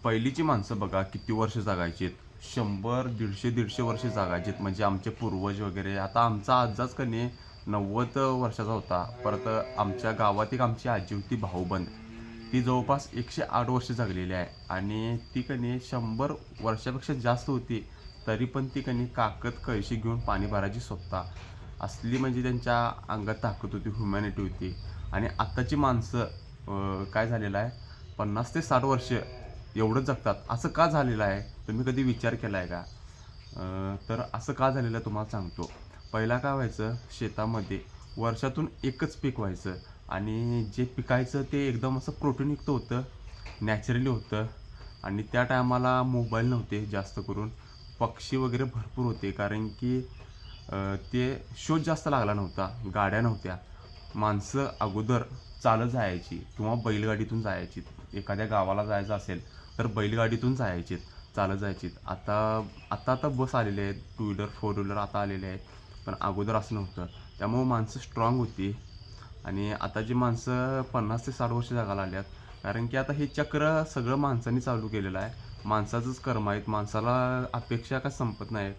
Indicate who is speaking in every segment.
Speaker 1: पहिलीची माणसं बघा किती वर्ष जगायची. 100, 150 वर्ष जगायची. म्हणजे आमचे पूर्वज वगैरे. आता आमचा आजाच का नाही 90 वर्षाचा होता. परत आमच्या गावात एक आमची आजी होती भाऊबंद. ती जवळपास 108 वर्ष जगलेली आहे आणि ती का नाही 100 वर्षापेक्षा जास्त होती. तरी पण ती का नाही काकत कळशी घेऊन पाणी भरायची स्वतः. असली म्हणजे त्यांच्या अंगात ताकद होती, ह्युमॅनिटी होती. आणि आत्ताची माणसं काय झालेलं आहे 50 ते 60 वर्ष एवढं जगतात. असं का झालेलं आहे तुम्ही कधी विचार केला आहे का? तर असं का झालेलं तुम्हाला सांगतो. पहिला काय व्हायचं शेतामध्ये वर्षातून एकच पीक व्हायचं आणि जे पिकायचं ते एकदम असं प्रोटीनयुक्त होतं, नॅचरली होतं. आणि त्या टायमाला मोबाईल नव्हते जास्त करून. पक्षी वगैरे भरपूर होते कारण की ते शोध जास्त लागला नव्हता, गाड्या नव्हत्या. माणसं अगोदर चालत जायची किंवा बैलगाडीतून जायची. एखाद्या गावाला जायचं असेल तर बैलगाडीतून जायचे, चालत जायचे. आता आता आता बस आलेले आहेत, टू व्हीलर फोर व्हीलर आता आलेले आहेत. पण अगोदर असं नव्हतं. त्यामुळं माणसं स्ट्रॉंग होती. आणि आताची माणसं 50 ते 60 वर्ष जगायला आल्यात. कारण की आता हे चक्र सगळं माणसांनी चालू केलेलं आहे. माणसाचंच कर्म आहेत. माणसाला अपेक्षा का संपत नाही.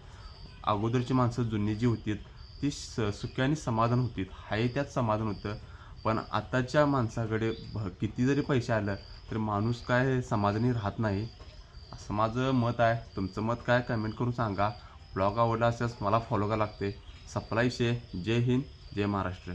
Speaker 1: अगोदरची माणसं जुनी जी होती ती सुखाने समाधान होती. हाय त्यात समाधान होतं. पण आताच्या माणसाकडे किती जरी पैसे आलं तर माणूस काय समाधानी राहत नाही. असं माझं मत आहे. तुमचं मत काय कमेंट करून सांगा. ब्लॉग आवडला असल्यास मला फॉलो करावं लागते. सप्लाय विषय. जय हिंद, जय महाराष्ट्र.